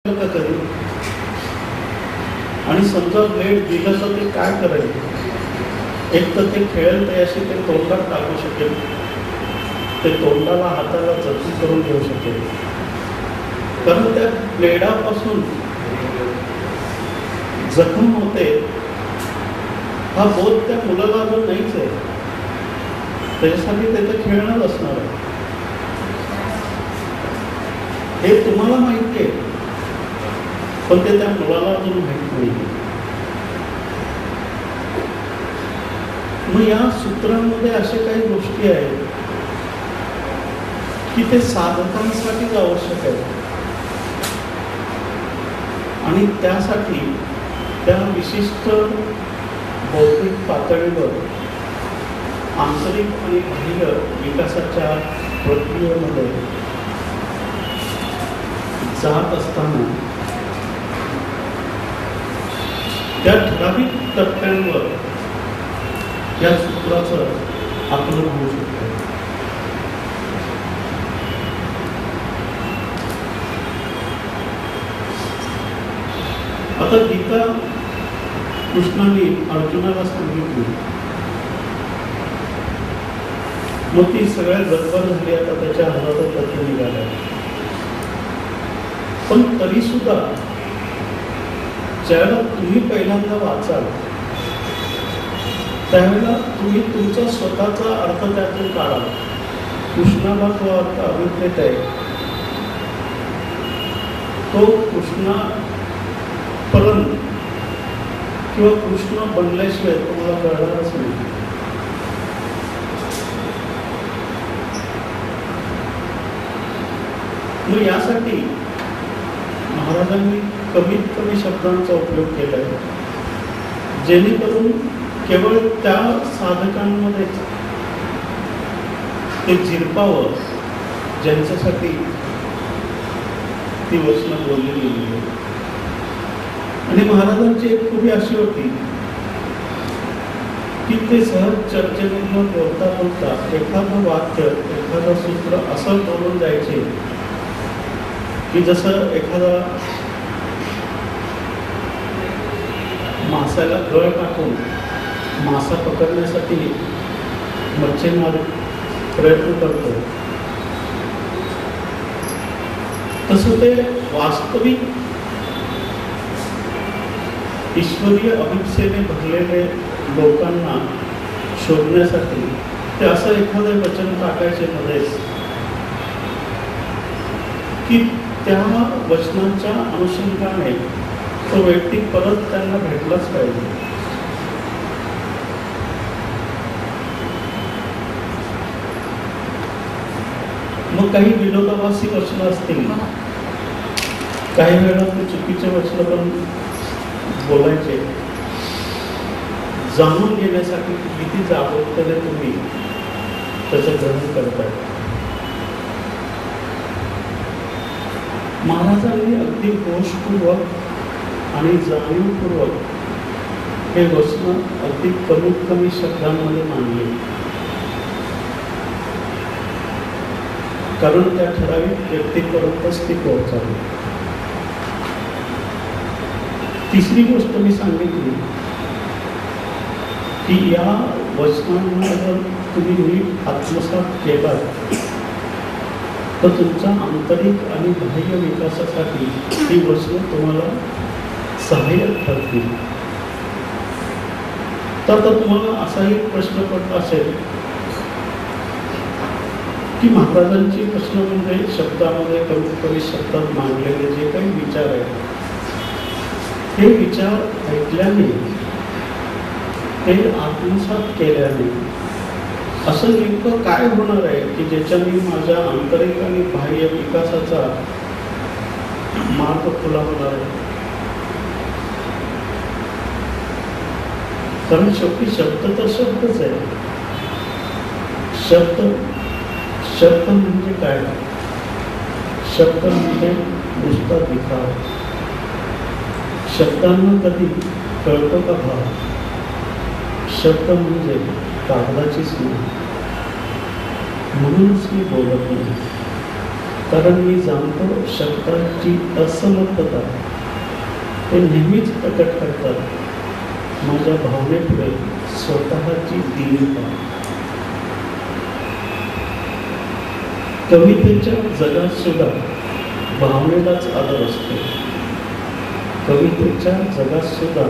करेल आणि समजा वेळ दिलं तर ते काय करेल? एक तर ते खेळेल त्याशी ते तोंडात टाकू शकेल, ते तोंडाला हाताला जखम करून घेऊ शकेल, कारण त्या ब्लेडापासून जखम होते हा बोध त्या मुलाला अजून नाहीच आहे. त्याच्यासाठी त्याचं खेळणं असणार आहे हे तुम्हाला माहिती आहे, पण ते त्या मुलाला अजून माहित नाही. मग या सूत्रांमध्ये अशा काही गोष्टी आहेत की ते साधकांसाठीच आवश्यक आहे आणि त्यासाठी त्या विशिष्ट भौतिक पातळीवर आंतरिक आणि बाह्य विकासाच्या प्रक्रियेमध्ये जात असताना त्या ठराविक टप्प्यांवर या सूत्राचं आकलन होऊ शकतं. आता गीता कृष्णाने अर्जुनाला सांगितली, मग ती सगळ्यात गडबड झाली. आता त्याच्या हातात तत्व निघाल्या, पण तरी सुद्धा ज्यावेळेला तुम्ही पहिल्यांदा वाचाल त्यावेळेला तुम्ही तुमचा स्वतःचा अर्थ त्यातून काढाल. कृष्णाला तो अर्थ अभिप्रेत आहे, तो कृष्णापर्यंत किंवा कृष्ण बनल्याशिवाय तुम्हाला कळणारच नाही. मग यासाठी महाराजांनी कमीत कमी शब्दांचा उपयोग केला आहे, जेणेकरून केवळ त्या साधकांमध्ये ते जिरपावं ज्यांच्यासाठी ती वचनं बोलली गेली आहे. आणि महाराजांची एक खूबी अशी होती की ते सहज चर्चेमधून बोलता बोलता एखादं वाक्य एखादं सूत्र असं बोलून जायचे की जसं एखादा मासाला गळ टाकून मासा पकडण्यासाठी मच्छीमार प्रयत्न करतो, तसं ते वास्तविक ईश्वरीय अभिप्सेने भरलेले लोकांना शोधण्यासाठी ते असं एखादं वचन टाकायचे मध्येच की त्या वचनांच्या अनुषंगाने तो व्यक्ती परत त्यांना भेटलाच पाहिजे. मग काही विनोदाभासी वचनं असतील, काही वेळा ते चुकीचे वचनं पण बोलायचे, जाणून घेण्यासाठी किती जागरूकतेने तुम्ही त्याचं ग्रहण करताय. महाराजांनी अगदी होशपूर्वक आणि जाणीवपूर्वक हे वचन अगदी कमीत कमी शब्दांमध्ये मांडले, कारण त्या ठराविक व्यक्तीपर्यंतच ती पोहोचावी. तिसरी गोष्ट मी सांगितली की या वचनांना जर तुम्ही नीट आत्मसात केला तर तुमच्या आंतरिक आणि बाह्य विकासासाठी ही वचनं तुम्हाला सहाय्यक ठरतील. तर आता तुम्हाला असाही प्रश्न पडला असेल की महाराजांची प्रश्न म्हणजे शब्दामध्ये कमीत कमी शब्दात मांडलेले जे काही विचार आहेत ते विचार ऐकल्याने, ते आत्मसात केल्याने असं नेमकं काय होणार आहे की ज्याच्याने माझ्या आंतरिक आणि बाह्य विकासाचा मार्ग खुला होणार आहे. कारण शेवटी शब्द तर शब्दच आहे. शब्द म्हणजे काय? शब्द म्हणजे नुसता दिखाव. शब्दांना कधी कळतो का भाव? शब्द म्हणजे कागदाचीच नाही, म्हणूनच मी बोलत नाही. कारण मी जाणतो शब्दांची असमर्थता ते नेहमीच प्रकट करतात माझ्या भावनेपुढे स्वतःची दीनता. कवितेच्या जगात सुद्धा भावनेलाच आदर असतो. कवितेच्या जगात सुद्धा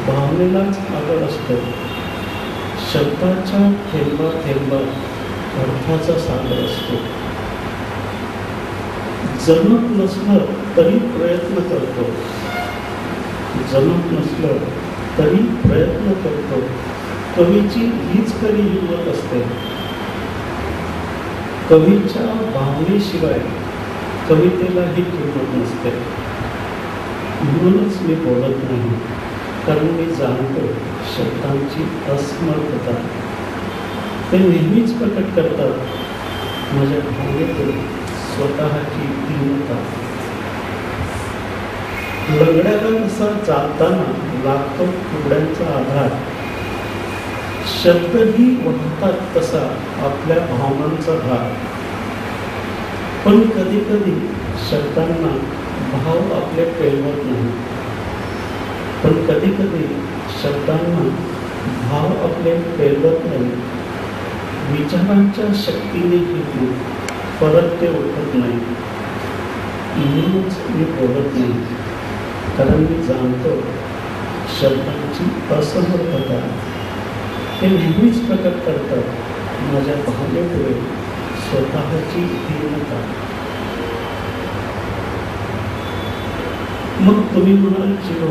भावनेलाच आदर असतो. शब्दाच्या थेंबा थेंबात अर्थाचा सागर असतो. जमत नसलं तरी प्रयत्न करतो. जमत नसलं तरी प्रयत्न करतो. कवीची हीच खरी हिंमत असते. कवीच्या भावनेशिवाय कवितेलाही किंमत नसते. म्हणूनच मी बोलत नाही, कारण मी जाणतो शब्दांची असमर्थता ते नेहमीच प्रकट करतात माझ्या भावनेपुढे स्वतःची दीनता. लंगड्याला कसा चालताना लागतो फुगड्यांचा आधार, शब्दही वाहतात तसा आपल्या भावनांचा भार. पण कधी कधी शब्दांना भाव आपले पेलवत नाही. पण कधी कधी शब्दांना भाव आपले पेलवत नाही. विचारांच्या शक्तीने परत ते उठत नाही. म्हणूनच मी बोलत नाही, कारण मी जाणतो शब्दांची असमर्थता ते नेहमीच प्रकट करतात माझ्या भावनेपुढे स्वतःची दीनता. मग तुम्ही म्हणाल चिरो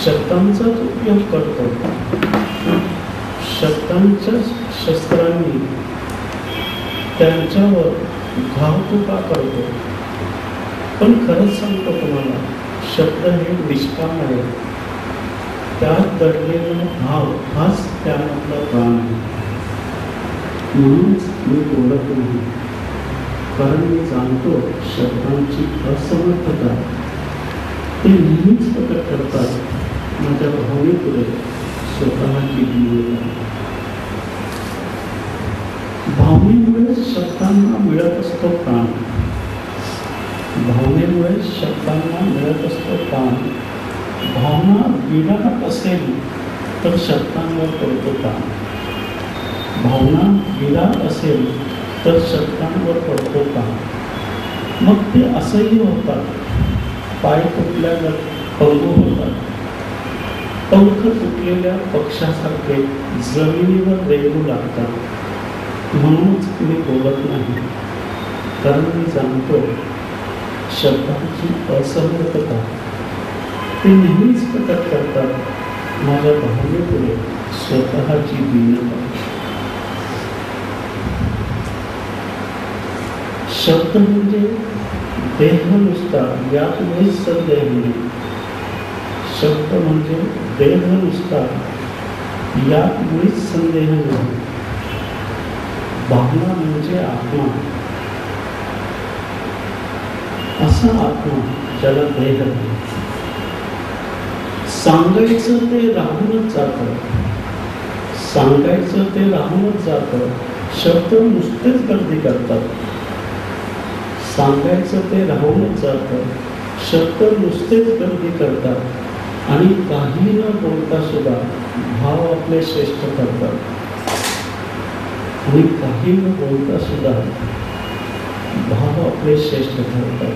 शब्दांचाच उपयोग करतो, शब्दांच्या शस्त्रांनी त्यांच्यावर घाव तू का करतो. पण खरंच सांगतो तुम्हाला, शब्द हे निष्काम आहे. त्यात दडलेला भाव हाच त्यामधला प्राण आहे. म्हणूनच मी बोलत नाही, कारण मी जाणतो शब्दांची असमर्थता ते नेहमीच प्रकट करतात माझ्या भावनेपुढे स्वतःची दीनता. भावनेमुळे शब्दांना मिळत असतो प्राण. भावनेमुळे शब्दांना मिळत असतो प्राण. भावना विराट असेल तर शब्दांवर पडतो प्राण. भावना विराट असेल तर शब्दांवर पडतो प्राण. मग ते असह्य होतात. पाय तुटल्यावर पंगू होतात. पंख तुटलेल्या पक्षासारखे जमिनीवर रेंगू लागतात. म्हणूनच मी बोलत नाही, कारण मी जाणतो शब्दांची असमर्थता ते नेहमीच प्रकट करतात माझ्या भावनेपुढे स्वतःची दीनता. शब्द म्हणजे देह नुसता, यातमुळेच संदेह नाही. शब्द म्हणजे देह नुसता, यातमुळेच संदेह नाही. भावना म्हणजे आत्मा, असा आत्मा ज्याला देह नाही. सांगायचं ते राहूनच जातं. सांगायचं ते राहूनच जातं. शब्द नुसतेच गर्दी करतात. सांगायचं ते राहूनच जातं. शब्द नुसतेच गर्दी करतात आणि काही न बोलता सुद्धा भाव आपले श्रेष्ठ करतात. आणि काही न बोलता सुद्धा भाव आपले श्रेष्ठ ठरतात.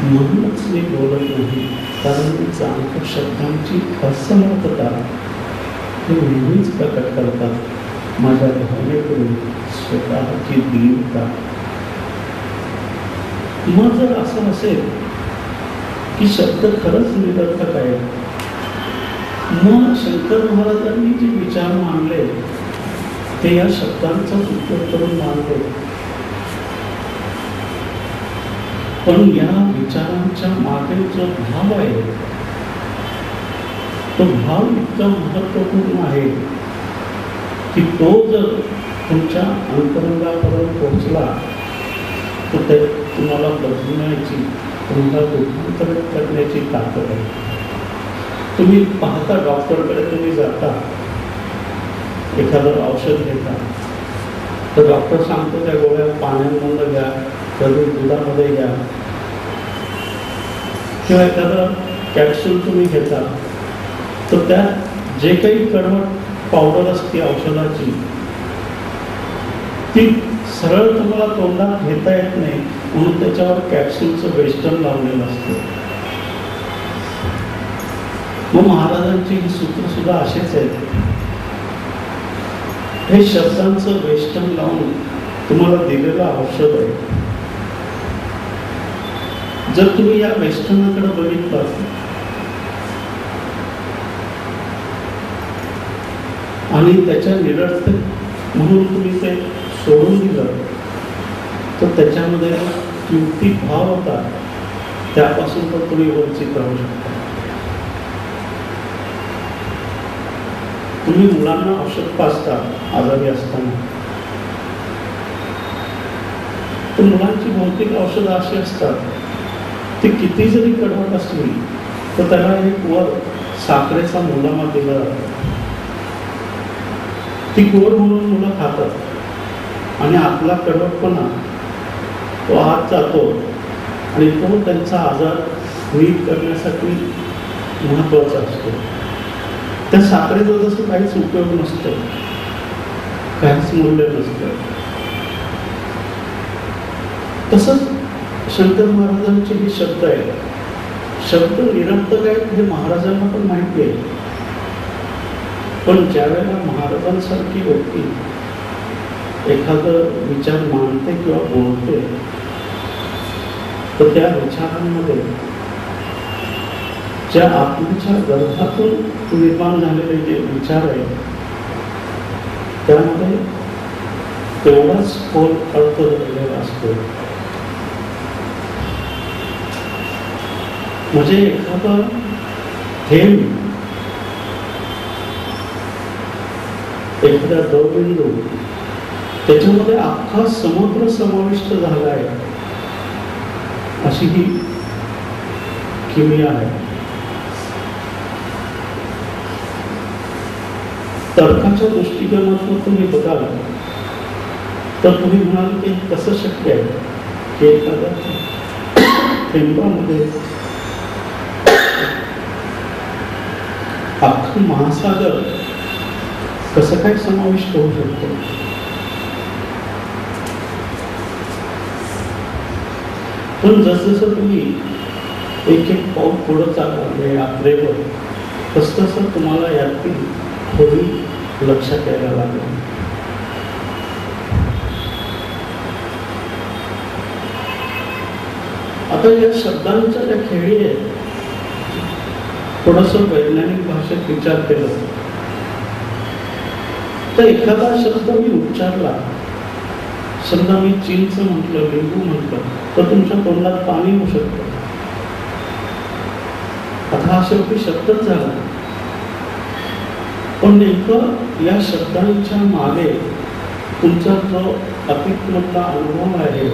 म्हणूनच मी बोलत नाही, कारण मी जाणतो शब्दांची असमर्थता ते नेहमीच प्रकट करतात माझ्या भावनेपुढे स्वतःची दीनता. मग जर असं असेल की शब्द खरंच निरर्थक आहे, मग शंकर महाराजांनी जे विचार मांडले ते या शब्दांचा उपयोग करून मांडले. पण या विचारांच्या मागे जो भाव आहे तो भाव इतका महत्वपूर्ण आहे की तो जर तुमच्या अंतरंगापर्यंत पोहोचला तर ते तुम्हाला बदलण्याची, तुम्हाला रूपांतरित करण्याची ताकद आहे. तुम्ही पाहता, डॉक्टरकडे तुम्ही जाता, एखादं औषध घेता तर डॉक्टर सांगतो त्या गोळ्या पाण्यामधून घ्या, कधी दुधामध्ये घ्या किंवा एखादं कॅप्सूल तुम्ही घेता, तर त्यात जे काही कडवट पावडर असते औषधाची, ती सरळ तुम्हाला तोंडात घेता येत नाही, म्हणून त्याच्यावर कॅप्सूलचं वेस्टर्न लावलेलं असतं. मग महाराजांची ही सूत्र सुद्धा असेच आहेत. हे शब्दांचं वेस्टर्न लावून तुम्हाला दिलेलं औषध आहे. जर तुम्ही या वेस्टर्नकडे बघितलं आणि त्याच्या निरर्थक म्हणून तुम्ही ते सोडून दिलं, तर त्याच्यामध्ये किमती भाव होता, त्यापासून पण तुम्ही वंचित राहू शकता. तुम्ही मुलांना औषध पाजता आजारी असताना, तर मुलांची भौतिक औषधं अशी असतात, ती किती जरी कडवट असली तर त्याला एक वर साखरेचा मुलामा दिला जातो. ती गोड म्हणून मुलं खातात आणि आपला कडवटपणा तो आत जातो आणि तो त्यांचा आजार नीट करण्यासाठी महत्वाचा असतो. त्या साखरेचा जसं काहीच उपयोग नसतो, काहीच मूल्य नसतं, तसंच शंकर महाराजांचे हे शब्द आहेत. शब्द निरर्थक आहेत हे महाराजांना पण माहिती आहे, पण ज्यावेळेला महाराजांसारखी व्यक्ती एखादं विचार मांडते किंवा बोलते, तर त्या विचारांमध्ये ज्या आत्म्याच्या गर्भातून निर्माण झालेले जे विचार आहेत, त्यामध्ये तेवढाच खोल अर्थ दडलेला असतो. म्हणजे एखादा थेंब, एखादा दवबिंदू, त्याच्यामध्ये अख्खा समुद्र समाविष्ट झाला आहे, अशी ही किमया आहे. तर्काच्या दृष्टिकोनातून तुम्ही बघाल तर तुम्ही म्हणाल की कसं शक्य आहे की एखाद्या थेंबामध्ये अख्खा महासागर कसं काय समाविष्ट होऊ शकतो. पण जसजसं तुम्ही एक एक पाऊल पुढं चालला यात्रेवर, तसतसं तुम्हाला यातील थोडी लक्षात यायला लागेल. आता या शब्दांच्या ज्या खेळी आहेत, थोडस वैज्ञानिक भाषेत विचार केला तर एखादा शब्द मी उच्चारला, समजा मी चिंच म्हटलं, लिंबू म्हटलं, तर तुमच्या तोंडात पाणी होऊ शकतं. आता हा शेवटी शब्दच झाला, पण नेमकं या शब्दांच्या मागे तुमचा जो अतिक्मतला अनुभव आहे,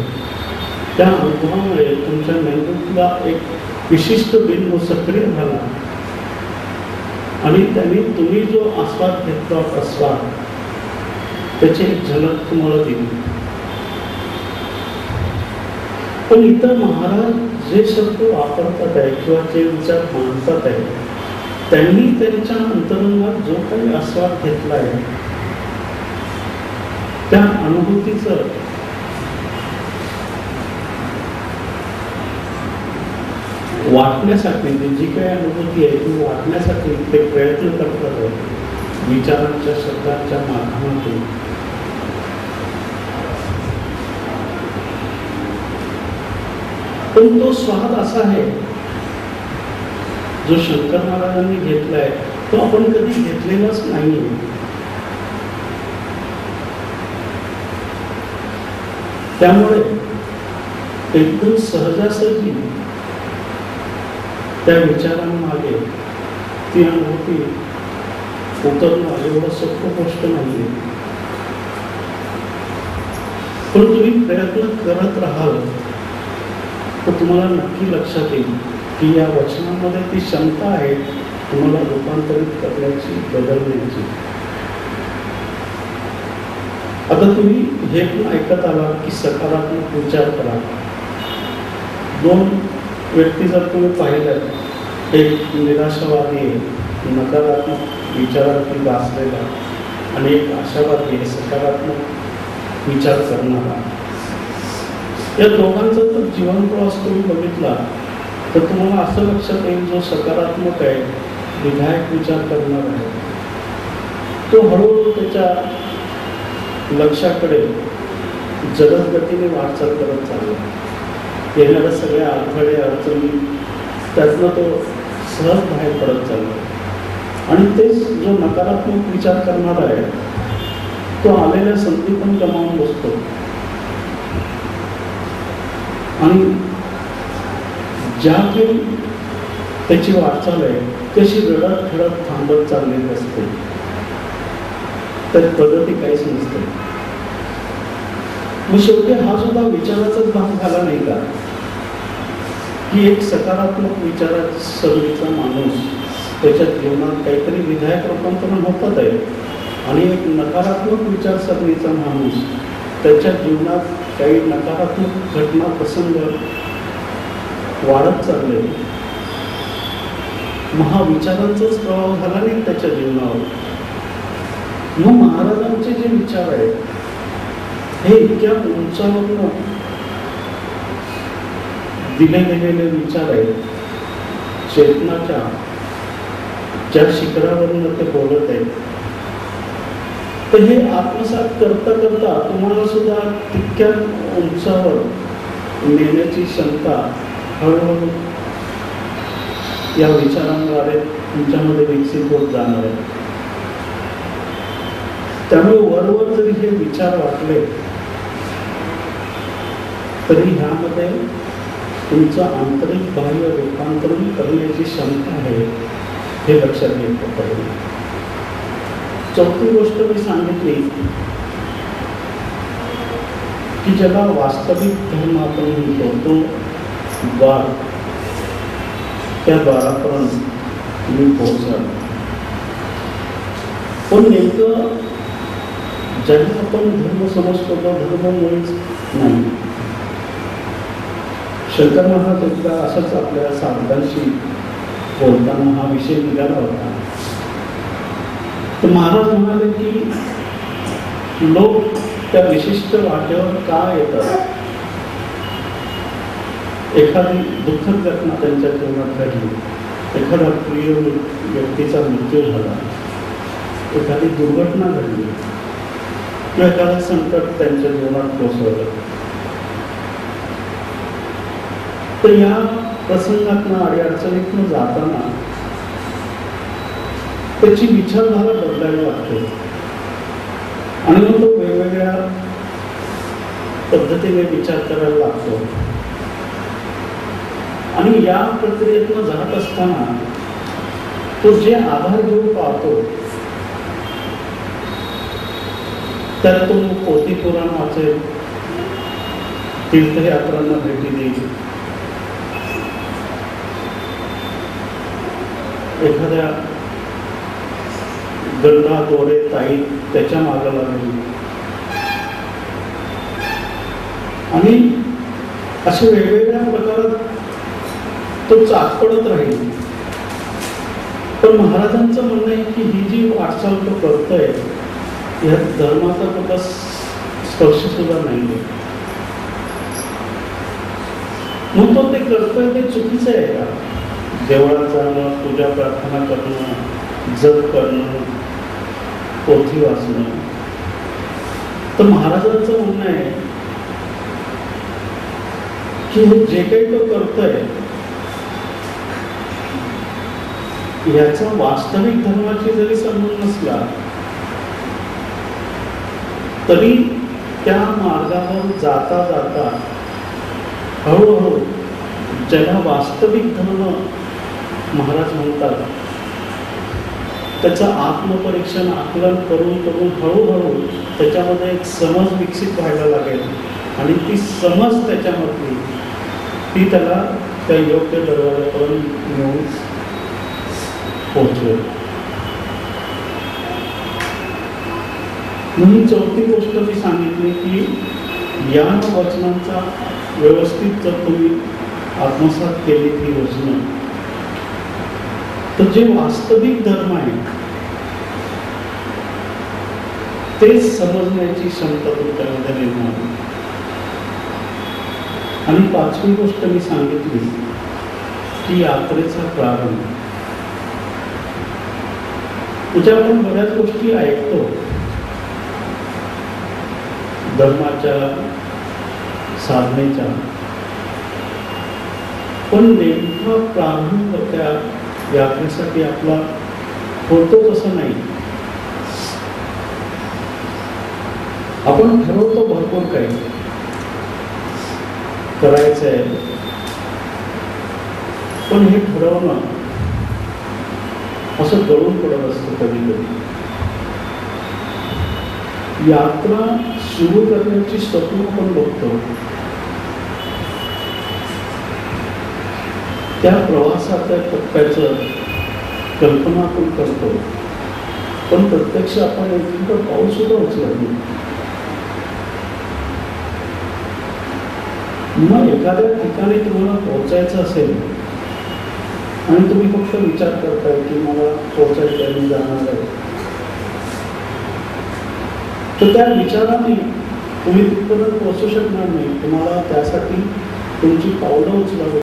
त्या अनुभवामुळे तुमच्या मेंदूतला एक विशिष्ट बिंदू सक्रिय झाला आणि त्यांनी तुम्ही जो आस्वाद घेतला प्रस्वाद, त्याची एक झलक तुम्हाला दिली. पण इतर महाराज जे शब्द वापरतात आहे किंवा जे विचार मांडतात आहे, त्यांनी त्यांच्या अंतरंगात जो काही आस्वाद घेतला आहे, त्या अनुभूतीचं वाटण्यासाठी, जी काही अनुभूती आहे ती वाटण्यासाठी ते प्रयत्न करतात आहे विचारांच्या शब्दांच्या माध्यमातून. पण तो स्वाद असा आहे जो शंकर महाराजांनी घेतलाय, तो आपण कधी घेतलेलाच नाही. त्यामुळे एकदम सहजासहजी त्या विचारांमागे ती अनुभूती उतरणं एवढं सोपं गोष्ट नाही. पण तुम्ही प्रयत्न करत राहाल तर तुम्हाला नक्की लक्षात येईल की या वचनामध्ये ती क्षमता आहे तुम्हाला रूपांतरित करण्याची, बदलण्याची. आता तुम्ही हे पण ऐकत आला की सकारात्मक विचार करा. दोन व्यक्ती जर तुम्ही पाहिलं, एक निराशावादी आहे, नकारात्मक विचारार्थी वाचलेला, आणि एक आशावादी आहे, सकारात्मक विचार करणारा. या दोघांचा जर जीवन प्रवास तुम्ही बघितला तर तुम्हाला असं लक्षात येईल, जो सकारात्मक आहे, विधायक विचार करणार आहे, तो हळूहळू त्याच्या लक्ष्याकडे जलद गतीने वाटचाल करत चालला. येणाऱ्या सगळ्या अडथळे अडचणी त्यातनं तो सहज बाहेर पडत चालला. आणि तेच जो नकारात्मक विचार करणारा आहे, तो आलेल्या संधी पण गमावून बसतो आणि ज्या काही त्याची वाटचाल आहे तशी रडत खेळत थांबत चाललेली असते. तर प्रगती काहीच नसते. मग शेवटी हा सुद्धा विचाराचाच भाग झाला नाही का, की एक सकारात्मक विचारसरणीचा माणूस त्याच्या जीवनात काहीतरी विधायक रूपांतरण होतात आहे, आणि एक नकारात्मक विचारसरणीचा माणूस त्याच्या जीवनात काही नकारात्मक घटना प्रसंग वाढत चालले. महाविचारांचाच प्रभाव झाला नाही त्याच्या जीवनावर. मग महाराजांचे जे विचार आहेत हे इतक्या उंचावरून दिले गेलेले विचार आहेत, चेतनाच्या ज्या शिखरावरून ते बोलत आहेत, तर हे आत्मसात करता करता तुम्हाला सुद्धा तितक्या उंचावर नेण्याची क्षमता हळूहळू या विचारांद्वारे तुमच्यामध्ये विकसित होत जाणार आहे. त्यामुळे वरवर जरी हे विचार वाटले तरी ह्यामध्ये तुमचं आंतरिक बाह्य रूपांतरण करण्याची क्षमता आहे, हे लक्षात घेतलं पाहिजे. चौथी गोष्ट मी सांगितली की ज्याला वास्तविक धर्म आपण म्हणतो, तो द्वार, त्या द्वारापर्यंत तुम्ही पोहोचाल. पण नेमकं ज्याला आपण धर्म समजतो तो धर्म मुळीच नाही. शंकर महाराज एकदा असंच आपल्या साधकांशी बोलताना हा विषय निघाला होता. तर महाराज म्हणाले की लोक त्या विशिष्ट वाटेवर का येतात. एखादी दुःखद घटना त्यांच्या जीवनात घडली, एखादा प्रिय व्यक्तीचा मृत्यू झाला, एखादी दुर्घटना घडली किंवा एखादं संकट त्यांच्या जीवनात कोसळलं, तर या प्रसंगातनं आणि अडचणीतनं जाताना त्याची विचारधारा बदलायला लागते आणि मग तो वेगवेगळ्या पद्धतीने विचार करायला लागतो. आणि या प्रक्रियेतनं जात असताना तो जे आधार घेऊन पाहतो त्यात तो पोथी पुराण वाचेल, तीर्थयात्रांना भेटी देईल, एखाद्या गंगा दोरे ताई त्याच्या मागे लागेल आणि अशा वेगवेगळ्या प्रकारात तो चाचपडत राहील. पण महाराजांचं म्हणणं आहे की ही जी वाटचाल तो करतोय ह्यात धर्माचा कुठला स्पर्श सुद्धा नाहीये. मग तो ते करतोय ते चुकीचं आहे का. देवळात जाणं, पूजा प्रार्थना करणं, जप करणं, पोथी वाचणं, तर महाराजांचं म्हणणं आहे की जे काही तो करतोय याचा वास्तविक धर्माशी जरी संबंध नसला तरी त्या मार्गावर जाता जाता हळूहळू ज्याला वास्तविक धर्म महाराज म्हणतात त्याचं आत्मपरीक्षण आकलन करून करून हळूहळू त्याच्यामध्ये एक समज विकसित व्हायला लागेल आणि ती समज त्याच्यामधली ती त्याला त्या योग्य दरवाजापर्यंत घेऊन पोहोचवेल. म्हणून चौथी गोष्ट मी सांगितली की या वचनांचा व्यवस्थित जर तुम्ही आत्मसात केली ती योजना, तर जे वास्तविक धर्म आहे ते समजण्याची क्षमता तुमच्यामध्ये निर्माण होईल. आणि पाचवी गोष्ट मी सांगितली की यात्रेचा प्रारंभ. म्हणजे आपण बऱ्याच गोष्टी ऐकतो धर्माच्या साधनेच्या, पण नेमका प्रारंभ त्या यात्रेसाठी आपला होतो तसं नाही. आपण ठरवतो भरपूर काही करायचंय, पण हे ठरवणं असं गळून पडत असतं कधी कधी. यात्रा सुरू करण्याची स्वप्न आपण बघतो, त्या प्रवासाच्या टप्प्याचं कल्पना आपण करतो, पण प्रत्यक्ष आपण एकीकडे पाऊल सुद्धा उचलत नाही. मग एखाद्या ठिकाणी तुम्हाला पोहोचायचं असेल आणि तुम्ही फक्त विचार करताय की मला पोहोचायचं मी जाणार आहे, तर त्या विचाराने तुम्ही तिथपर्यंत पोहोचू शकणार नाही. तुम्हाला त्यासाठी तुमची पावलं उचलावी